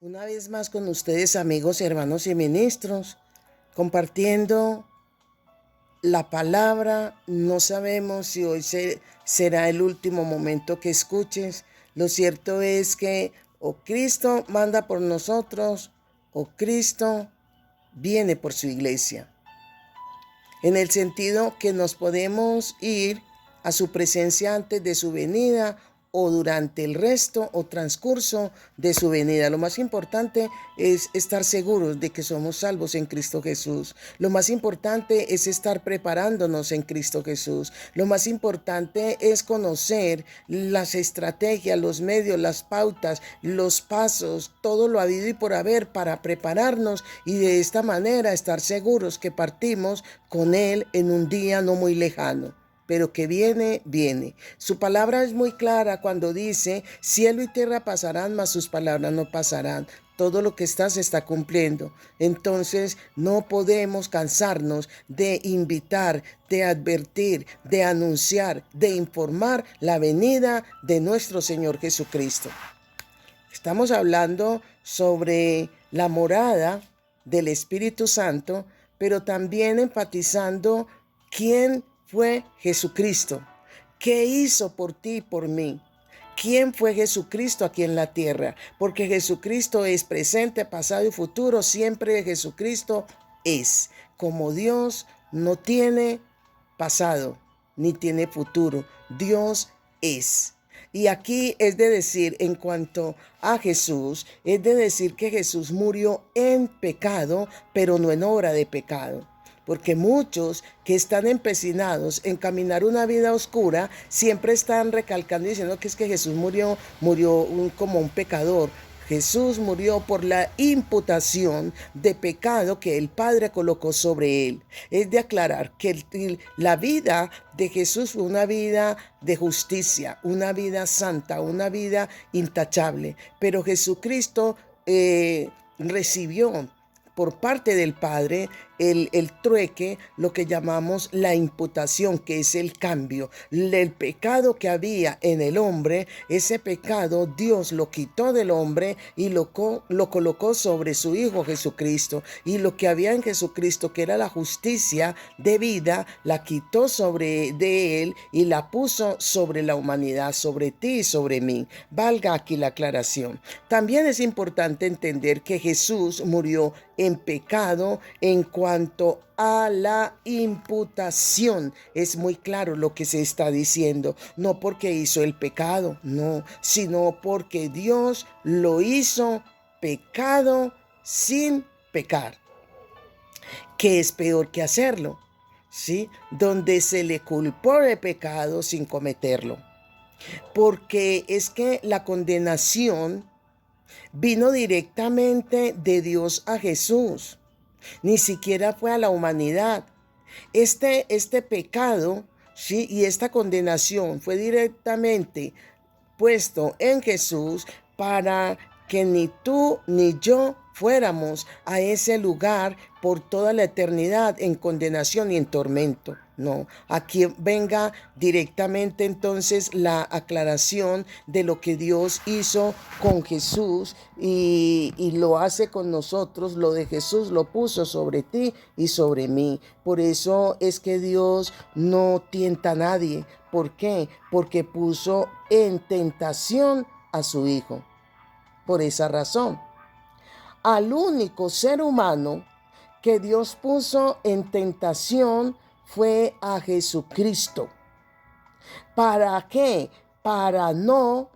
Una vez más con ustedes, amigos, hermanos y ministros, compartiendo la palabra. No sabemos si hoy será el último momento que escuches. Lo cierto es que o Cristo manda por nosotros o Cristo viene por su iglesia. En el sentido que nos podemos ir a su presencia antes de su venida o durante el resto o transcurso de su venida. Lo más importante es estar seguros de que somos salvos en Cristo Jesús. Lo más importante es estar preparándonos en Cristo Jesús. Lo más importante es conocer las estrategias, los medios, las pautas, los pasos, todo lo habido y por haber para prepararnos y de esta manera estar seguros que partimos con Él en un día no muy lejano. Pero que viene, viene. Su palabra es muy clara cuando dice, cielo y tierra pasarán, mas sus palabras no pasarán. Todo lo que está se está cumpliendo. Entonces no podemos cansarnos de invitar, de advertir, de anunciar, de informar la venida de nuestro Señor Jesucristo. Estamos hablando sobre la morada del Espíritu Santo, pero también enfatizando quién fue Jesucristo. ¿Qué hizo por ti y por mí? ¿Quién fue Jesucristo aquí en la tierra? Porque Jesucristo es presente, pasado y futuro. Siempre Jesucristo es. Como Dios no tiene pasado ni tiene futuro. Dios es. Y aquí es de decir, en cuanto a Jesús, es de decir que Jesús murió en pecado, pero no en obra de pecado. Porque muchos que están empecinados en caminar una vida oscura siempre están recalcando y diciendo que es que Jesús murió como un pecador. Jesús murió por la imputación de pecado que el Padre colocó sobre él. Es de aclarar que la vida de Jesús fue una vida de justicia, una vida santa, una vida intachable. Pero Jesucristo recibió por parte del Padre el trueque, lo que llamamos la imputación, que es el cambio. El pecado que había en el hombre, ese pecado Dios lo quitó del hombre y lo colocó sobre su Hijo Jesucristo. Y lo que había en Jesucristo, que era la justicia de vida, la quitó de él y la puso sobre la humanidad, sobre ti y sobre mí. Valga aquí la aclaración. También es importante entender que Jesús murió en pecado en cuanto a la imputación. Es muy claro lo que se está diciendo, no porque hizo el pecado, no, sino porque Dios lo hizo pecado sin pecar, que es peor que hacerlo, ¿sí? Donde se le culpó de pecado sin cometerlo. Porque es que la condenación vino directamente de Dios a Jesús. Ni siquiera fue a la humanidad. Este pecado, ¿sí? Y esta condenación fue directamente puesto en Jesús para que ni tú ni yo fuéramos a ese lugar por toda la eternidad en condenación y en tormento. No, aquí venga directamente entonces la aclaración de lo que Dios hizo con Jesús y lo hace con nosotros. Lo de Jesús lo puso sobre ti y sobre mí. Por eso es que Dios no tienta a nadie. ¿Por qué? Porque puso en tentación a su Hijo. Por esa razón, al único ser humano que Dios puso en tentación fue a Jesucristo. ¿Para qué? Para no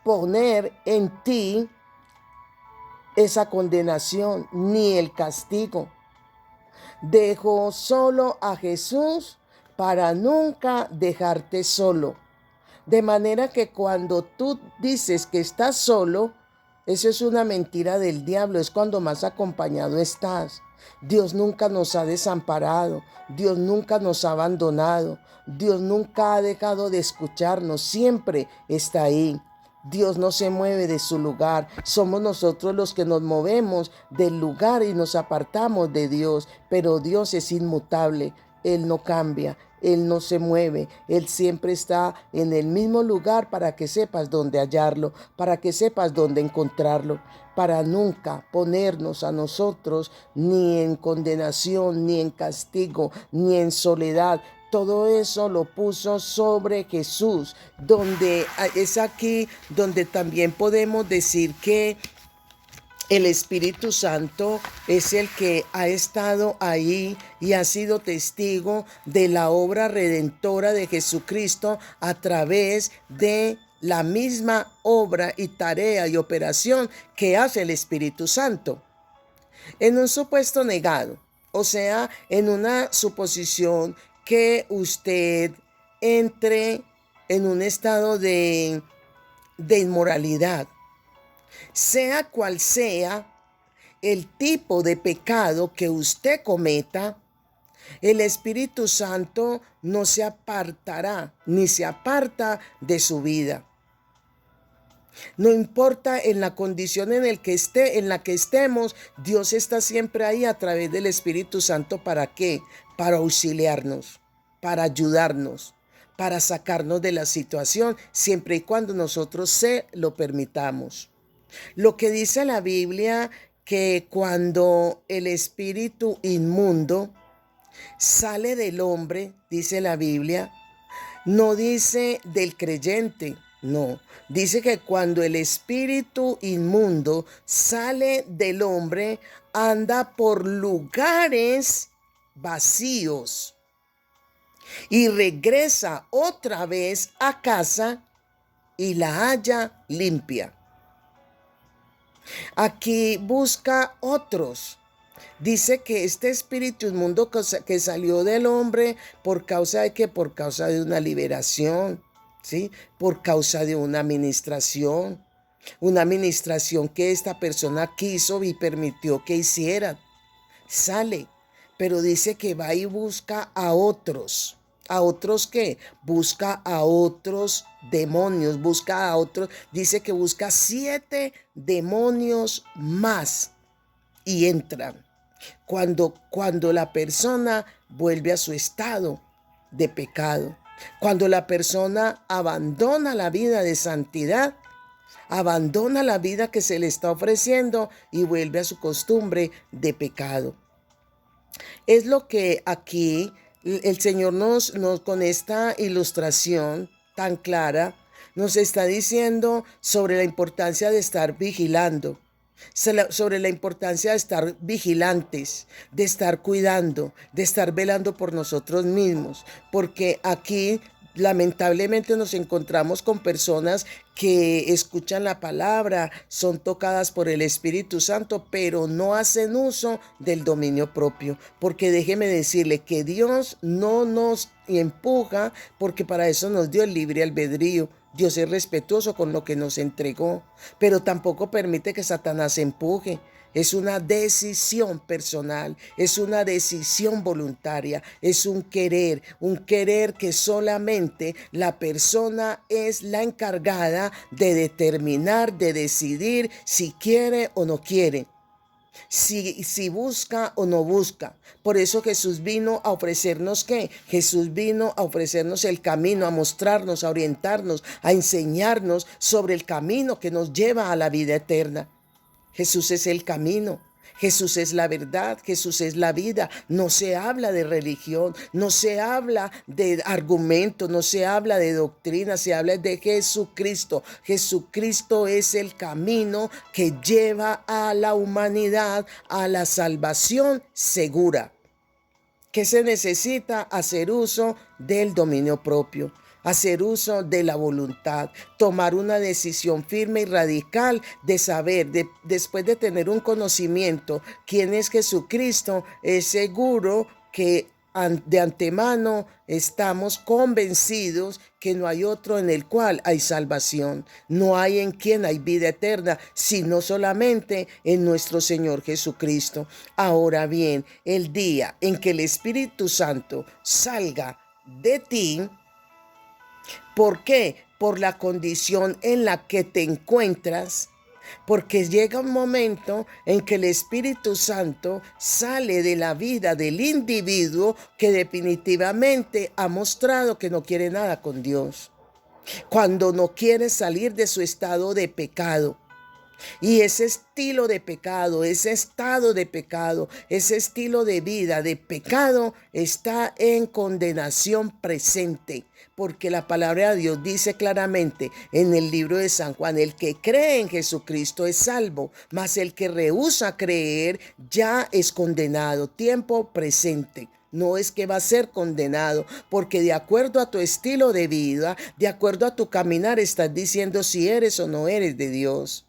poner en ti esa condenación ni el castigo. Dejó solo a Jesús para nunca dejarte solo. De manera que cuando tú dices que estás solo, eso es una mentira del diablo, es cuando más acompañado estás. Dios nunca nos ha desamparado, Dios nunca nos ha abandonado, Dios nunca ha dejado de escucharnos, siempre está ahí. Dios no se mueve de su lugar, somos nosotros los que nos movemos del lugar y nos apartamos de Dios, pero Dios es inmutable. Él no cambia, Él no se mueve, Él siempre está en el mismo lugar para que sepas dónde hallarlo, para que sepas dónde encontrarlo, para nunca ponernos a nosotros ni en condenación, ni en castigo, ni en soledad. Todo eso lo puso sobre Jesús, donde es aquí donde también podemos decir que el Espíritu Santo es el que ha estado ahí y ha sido testigo de la obra redentora de Jesucristo a través de la misma obra y tarea y operación que hace el Espíritu Santo. En un supuesto negado, o sea, en una suposición que usted entre en un estado de inmoralidad, sea cual sea el tipo de pecado que usted cometa, el Espíritu Santo no se apartará ni se aparta de su vida. No importa en la condición en la que estemos, Dios está siempre ahí a través del Espíritu Santo. ¿Para qué? Para auxiliarnos, para ayudarnos, para sacarnos de la situación, siempre y cuando nosotros se lo permitamos. Lo que dice la Biblia, que cuando el espíritu inmundo sale del hombre, dice la Biblia, no dice del creyente, no. Dice que cuando el espíritu inmundo sale del hombre, anda por lugares vacíos y regresa otra vez a casa y la halla limpia. Aquí busca otros. Dice que este espíritu inmundo que salió del hombre, ¿por causa de qué? Por causa de una liberación, ¿sí? Por causa de una administración que esta persona quiso y permitió que hiciera. Sale, pero dice que va y busca a otros. ¿A otros qué? Busca a otros demonios, busca a otros, dice que busca 7 demonios más y entran. Cuando la persona vuelve a su estado de pecado, cuando la persona abandona la vida de santidad, abandona la vida que se le está ofreciendo y vuelve a su costumbre de pecado. Es lo que aquí el Señor nos con esta ilustración tan clara nos está diciendo sobre la importancia de estar vigilando, sobre la importancia de estar vigilantes, de estar cuidando, de estar velando por nosotros mismos, porque aquí lamentablemente nos encontramos con personas que escuchan la palabra, son tocadas por el Espíritu Santo, pero no hacen uso del dominio propio. Porque déjeme decirle que Dios no nos empuja, porque para eso nos dio el libre albedrío. Dios es respetuoso con lo que nos entregó, pero tampoco permite que Satanás empuje. Es una decisión personal, es una decisión voluntaria, es un querer que solamente la persona es la encargada de determinar, de decidir si quiere o no quiere. Si busca o no busca. Por eso Jesús vino a ofrecernos ¿qué? Jesús vino a ofrecernos el camino, a mostrarnos, a orientarnos, a enseñarnos sobre el camino que nos lleva a la vida eterna. Jesús es el camino. Jesús es la verdad, Jesús es la vida. No se habla de religión, no se habla de argumentos, no se habla de doctrina, se habla de Jesucristo. Jesucristo es el camino que lleva a la humanidad a la salvación segura. ¿Qué se necesita? Hacer uso del dominio propio, hacer uso de la voluntad, tomar una decisión firme y radical de saber, después de tener un conocimiento quién es Jesucristo, es seguro que de antemano estamos convencidos que no hay otro en el cual hay salvación, no hay en quien hay vida eterna, sino solamente en nuestro Señor Jesucristo. Ahora bien, el día en que el Espíritu Santo salga de ti, ¿por qué? Por la condición en la que te encuentras, porque llega un momento en que el Espíritu Santo sale de la vida del individuo que definitivamente ha mostrado que no quiere nada con Dios, cuando no quiere salir de su estado de pecado. Y ese estilo de pecado, ese estado de pecado, ese estilo de vida de pecado está en condenación presente, porque la palabra de Dios dice claramente en el libro de San Juan: el que cree en Jesucristo es salvo, mas el que rehúsa creer ya es condenado. Tiempo presente. No es que va a ser condenado, porque de acuerdo a tu estilo de vida, de acuerdo a tu caminar, estás diciendo si eres o no eres de Dios.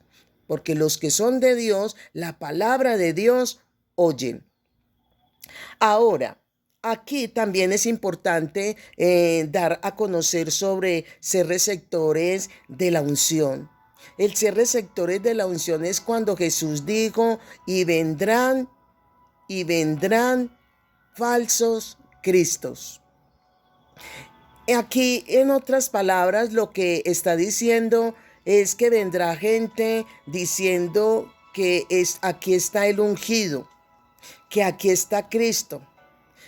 Porque los que son de Dios, la palabra de Dios oyen. Ahora, aquí también es importante dar a conocer sobre ser receptores de la unción. El ser receptores de la unción es cuando Jesús dijo: y vendrán falsos cristos. Aquí, en otras palabras, lo que está diciendo es que vendrá gente diciendo que aquí está el ungido, que aquí está Cristo,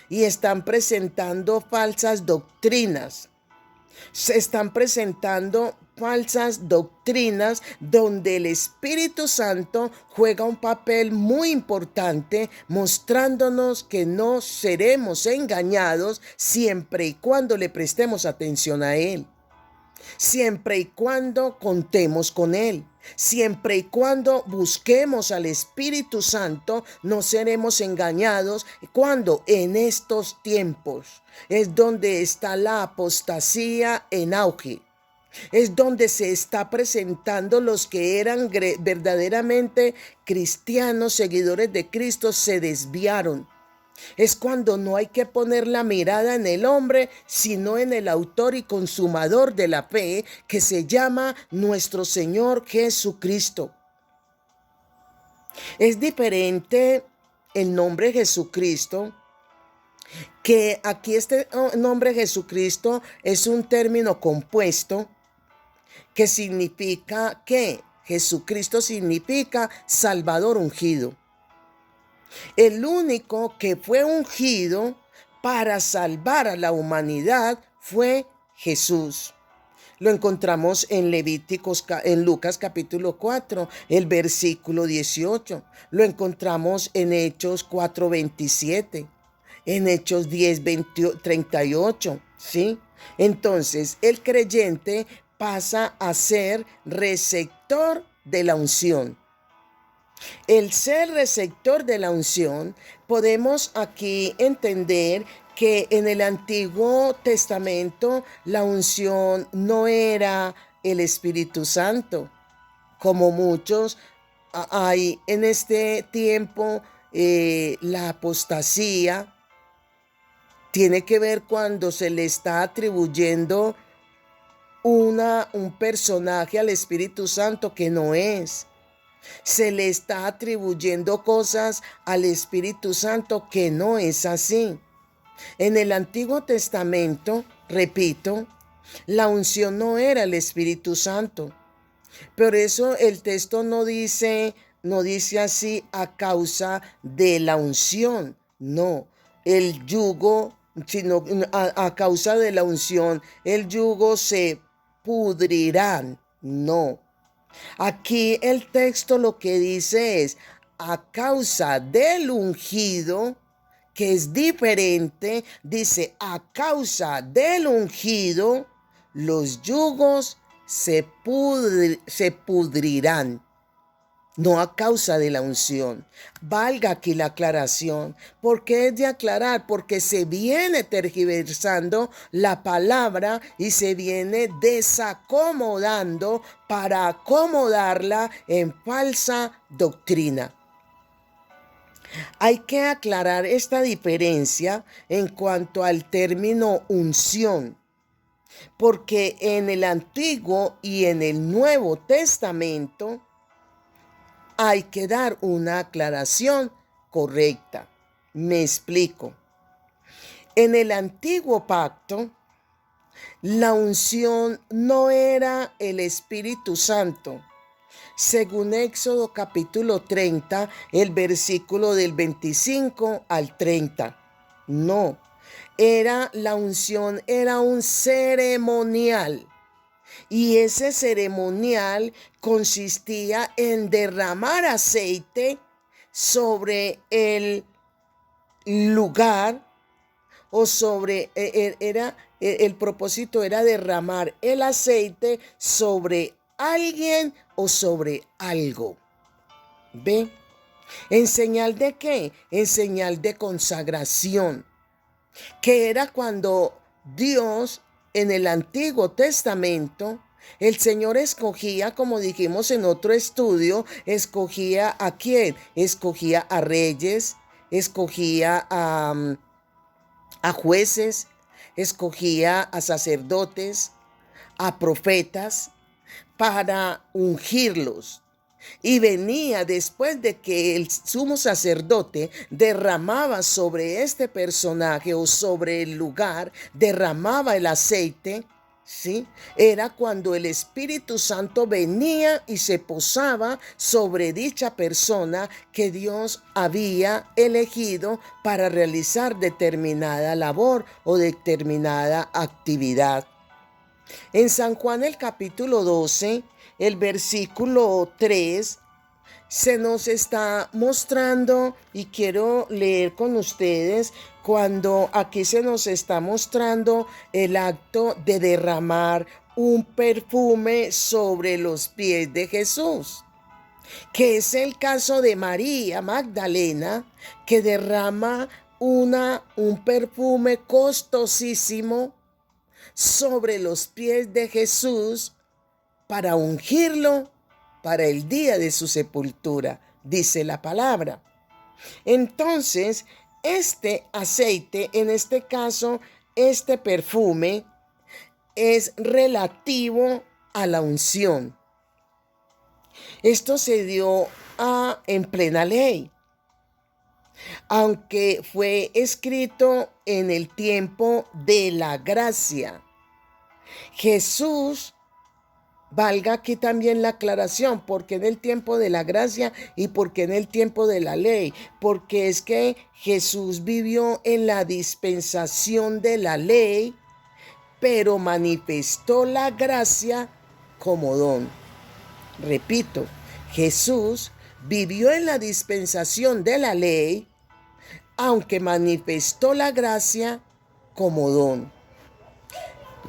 y están presentando falsas doctrinas. Se están presentando falsas doctrinas donde el Espíritu Santo juega un papel muy importante, mostrándonos que no seremos engañados siempre y cuando le prestemos atención a Él, siempre y cuando contemos con Él. Siempre y cuando busquemos al Espíritu Santo, no seremos engañados. Cuando en estos tiempos es donde está la apostasía en auge. Es donde se está presentando los que eran verdaderamente cristianos, seguidores de Cristo, se desviaron. Es cuando no hay que poner la mirada en el hombre, sino en el autor y consumador de la fe, que se llama nuestro Señor Jesucristo. Es diferente el nombre Jesucristo, que aquí este nombre Jesucristo es un término compuesto que significa que Jesucristo significa Salvador ungido. El único que fue ungido para salvar a la humanidad fue Jesús. Lo encontramos en en Lucas capítulo 4, el versículo 18. Lo encontramos en Hechos 4:27, en Hechos 10:38, ¿sí? Entonces, el creyente pasa a ser receptor de la unción. El ser receptor de la unción, podemos aquí entender que en el Antiguo Testamento la unción no era el Espíritu Santo, como muchos hay en este tiempo. La apostasía tiene que ver cuando se le está atribuyendo un personaje al Espíritu Santo que no es. Se le está atribuyendo cosas al Espíritu Santo que no es así. En el Antiguo Testamento, repito, la unción no era el Espíritu Santo. Por eso el texto no dice así: a causa de la unción. No, el yugo, sino a causa de la unción, el yugo se pudrirán. No. Aquí el texto lo que dice es: a causa del ungido, que es diferente. Dice: a causa del ungido, los yugos se pudrirán. No a causa de la unción. Valga aquí la aclaración. ¿Por qué es de aclarar? Porque se viene tergiversando la palabra y se viene desacomodando para acomodarla en falsa doctrina. Hay que aclarar esta diferencia en cuanto al término unción, porque en el Antiguo y en el Nuevo Testamento hay que dar una aclaración correcta. Me explico. En el Antiguo Pacto, la unción no era el Espíritu Santo, según Éxodo capítulo 30, el versículo del 25 al 30. No, era la unción, era un ceremonial. Y ese ceremonial consistía en derramar aceite sobre el lugar o sobre, el propósito era derramar el aceite sobre alguien o sobre algo. ¿Ve? ¿En señal de qué? En señal de consagración, que era cuando Dios en el Antiguo Testamento, el Señor escogía, como dijimos en otro estudio, escogía a quién, escogía a reyes, escogía a jueces, escogía a sacerdotes, a profetas, para ungirlos. Y venía después de que el sumo sacerdote derramaba sobre este personaje o sobre el lugar, derramaba el aceite, ¿sí? Era cuando el Espíritu Santo venía y se posaba sobre dicha persona que Dios había elegido para realizar determinada labor o determinada actividad. En San Juan el capítulo 12, el versículo 3, se nos está mostrando, y quiero leer con ustedes, cuando aquí se nos está mostrando el acto de derramar un perfume sobre los pies de Jesús, que es el caso de María Magdalena, que derrama un perfume costosísimo sobre los pies de Jesús para ungirlo para el día de su sepultura, dice la palabra. Entonces, este aceite, en este caso, este perfume, es relativo a la unción. Esto se dio en plena ley, aunque fue escrito en el tiempo de la gracia. Jesús, valga aquí también la aclaración, porque en el tiempo de la gracia y porque en el tiempo de la ley, porque es que Jesús vivió en la dispensación de la ley, pero manifestó la gracia como don. Repito, Jesús vivió en la dispensación de la ley, aunque manifestó la gracia como don.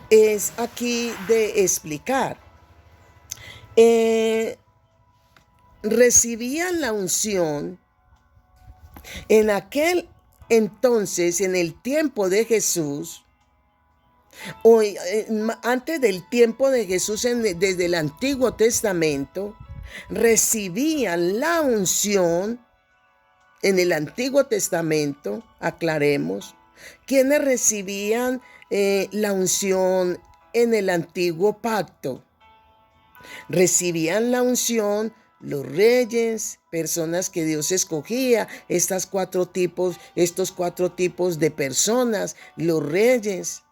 Es aquí de explicar. Recibían la unción en aquel entonces, en el tiempo de Jesús, o antes del tiempo de Jesús, desde el Antiguo Testamento, recibían la unción en el Antiguo Testamento, aclaremos, quienes recibían la unción en el Antiguo Pacto. Recibían la unción los reyes, personas que Dios escogía, estos cuatro tipos de personas, los reyes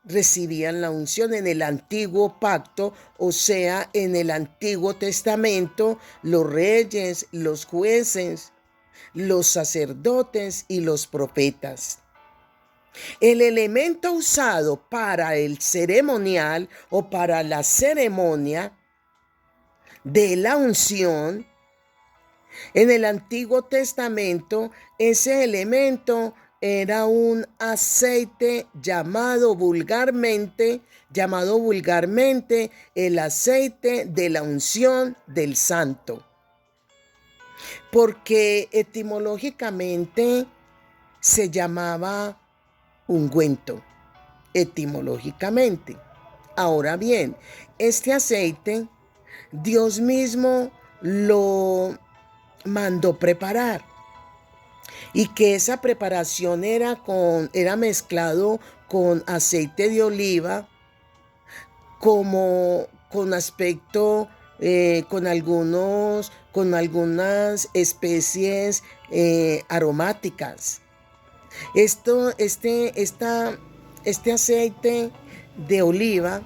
recibían la unción en el Antiguo Pacto, o sea, en el Antiguo Testamento, los reyes, los jueces, los sacerdotes y los profetas. El elemento usado para el ceremonial o para la ceremonia de la unción en el Antiguo Testamento, ese elemento era un aceite llamado vulgarmente el aceite de la unción del santo, porque etimológicamente se llamaba ungüento, etimológicamente. Ahora bien, este aceite Dios mismo lo mandó preparar, y que esa preparación era mezclado con aceite de oliva, como con aspecto, con algunas especies aromáticas. Este aceite de oliva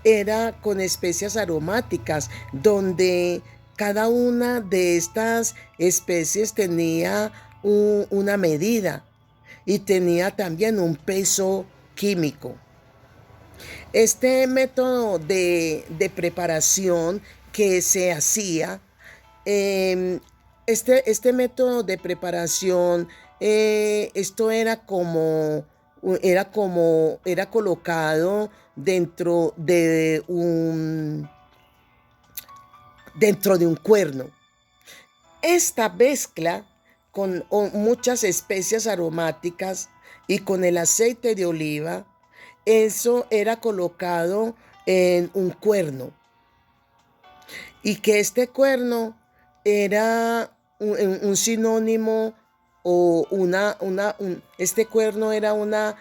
era con especias aromáticas, donde Cada una de estas especies tenía una medida y tenía también un peso químico. Este método de preparación que se hacía, eh, este método de preparación, esto era colocado dentro de un cuerno. Esta mezcla con muchas especias aromáticas y con el aceite de oliva, eso era colocado en un cuerno. Y que este cuerno era un sinónimo o este cuerno era una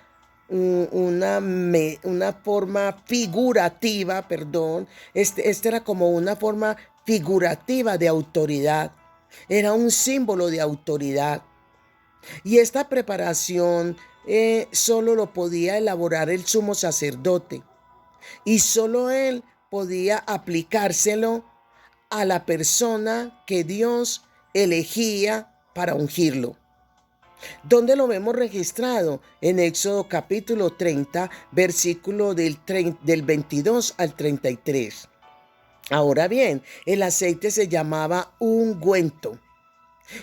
forma figurativa, perdón, este era como una forma figurativa de autoridad, era un símbolo de autoridad. Y esta preparación solo lo podía elaborar el sumo sacerdote y solo él podía aplicárselo a la persona que Dios elegía para ungirlo. ¿Dónde lo vemos registrado? En Éxodo capítulo 30, versículo del 22 al 33. Ahora bien, el aceite se llamaba ungüento.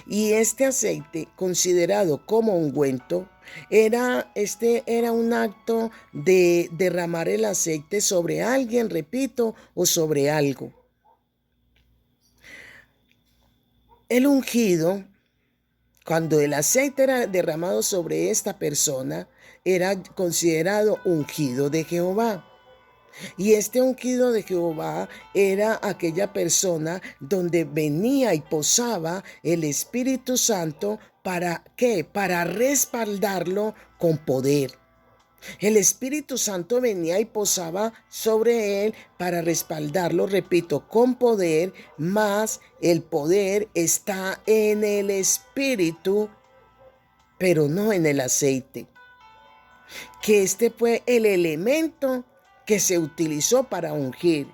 Y este aceite, considerado como ungüento, era un acto de derramar el aceite sobre alguien, repito, o sobre algo. El ungido, cuando el aceite era derramado sobre esta persona, era considerado ungido de Jehová. Y este ungido de Jehová era aquella persona donde venía y posaba el Espíritu Santo. ¿Para qué? Para respaldarlo con poder. El Espíritu Santo venía y posaba sobre él para respaldarlo, repito, con poder, mas el poder está en el Espíritu, pero no en el aceite. Que este fue el elemento que se utilizó para ungir.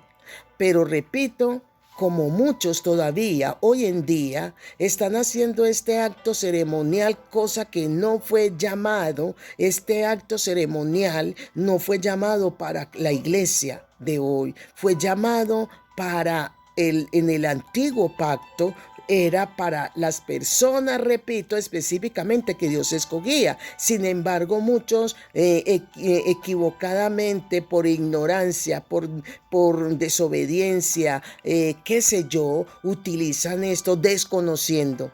Pero repito, como muchos todavía hoy en día están haciendo este acto ceremonial, cosa que no fue llamado, este acto ceremonial no fue llamado para la iglesia de hoy, fue llamado en el antiguo pacto, era para las personas, repito, específicamente que Dios escogía. Sin embargo, muchos equivocadamente, por ignorancia, por desobediencia, qué sé yo, utilizan esto desconociendo.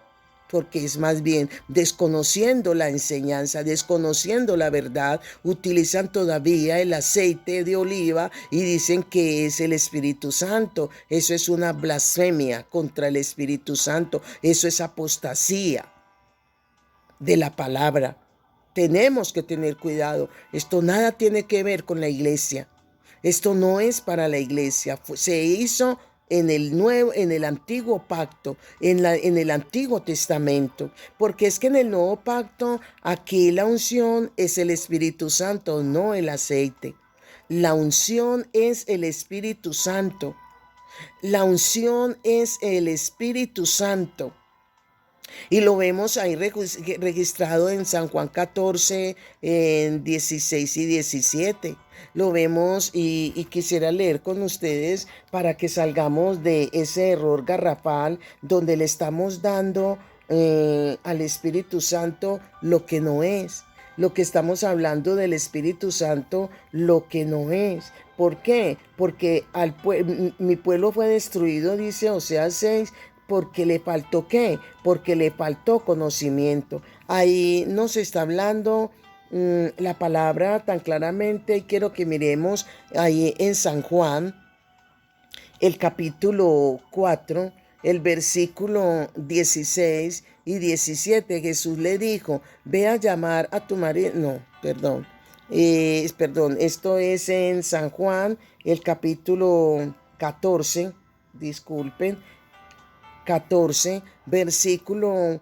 Porque es más bien desconociendo la enseñanza, desconociendo la verdad, utilizan todavía el aceite de oliva y dicen que es el Espíritu Santo. Eso es una blasfemia contra el Espíritu Santo. Eso es apostasía de la palabra. Tenemos que tener cuidado. Esto nada tiene que ver con la iglesia. Esto no es para la iglesia. Se hizo en el antiguo pacto, en el Antiguo Testamento, porque es que en el Nuevo Pacto aquí la unción es el Espíritu Santo, no el aceite. La unción es el Espíritu Santo. La unción es el Espíritu Santo. Y lo vemos ahí registrado en San Juan 14, en 16 y 17. Lo vemos y quisiera leer con ustedes para que salgamos de ese error garrafal donde le estamos dando al Espíritu Santo lo que no es. Lo que estamos hablando del Espíritu Santo, lo que no es. ¿Por qué? Porque mi pueblo fue destruido, dice Oseas 6, porque le faltó ¿qué? Porque le faltó conocimiento. Ahí nos está hablando la palabra tan claramente, y quiero que miremos ahí en San Juan, el capítulo 4, el versículo 16 y 17. Jesús le dijo, ve a llamar a tu marido. No, perdón. Esto es en San Juan, el capítulo 14, disculpen, 14, versículo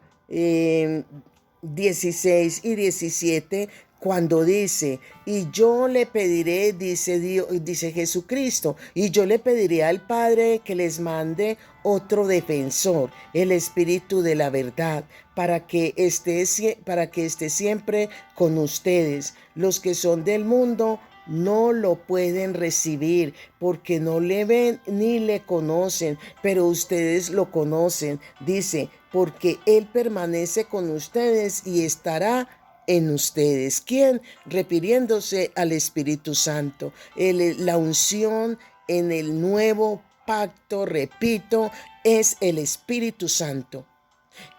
16 y 17, cuando dice, y yo le pediré, dice Dios, dice Jesucristo, y yo le pediré al Padre que les mande otro defensor, el Espíritu de la verdad, para que esté siempre con ustedes. Los que son del mundo no lo pueden recibir porque no le ven ni le conocen, pero ustedes lo conocen. Dice, porque Él permanece con ustedes y estará en ustedes. ¿Quién? Refiriéndose al Espíritu Santo. La unción en el nuevo pacto, repito, es el Espíritu Santo.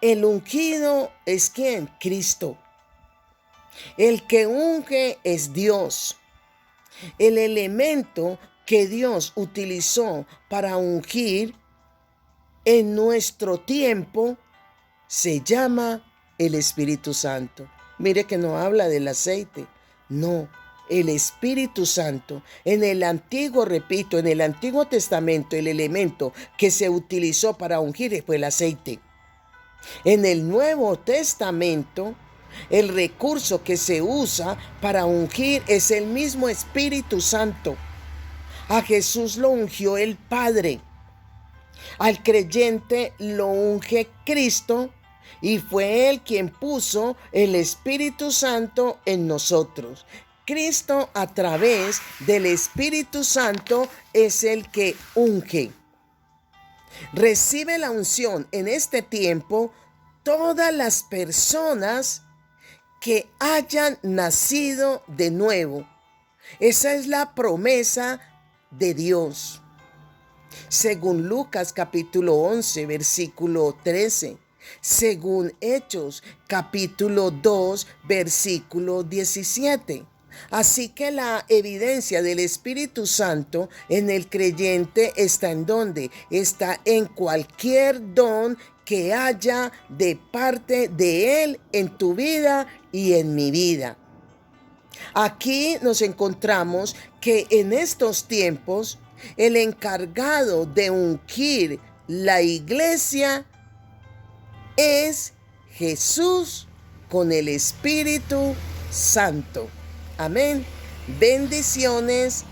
El ungido es ¿quién? Cristo. El que unge es Dios. El elemento que Dios utilizó para ungir en nuestro tiempo se llama el Espíritu Santo. Mire que no habla del aceite, no, el Espíritu Santo. En el antiguo, repito, en el Antiguo Testamento, el elemento que se utilizó para ungir fue el aceite. En el Nuevo Testamento, el recurso que se usa para ungir es el mismo Espíritu Santo. A Jesús lo ungió el Padre. Al creyente lo unge Cristo y fue Él quien puso el Espíritu Santo en nosotros. Cristo a través del Espíritu Santo es el que unge. Recibe la unción en este tiempo todas las personas que hayan nacido de nuevo. Esa es la promesa de Dios. Según Lucas capítulo 11, versículo 13. Según Hechos capítulo 2, versículo 17. Así que la evidencia del Espíritu Santo en el creyente está en ¿dónde? Está en cualquier don que haya de parte de Él en tu vida y en mi vida. Aquí nos encontramos que en estos tiempos el encargado de ungir la iglesia es Jesús con el Espíritu Santo. Amén. Bendiciones.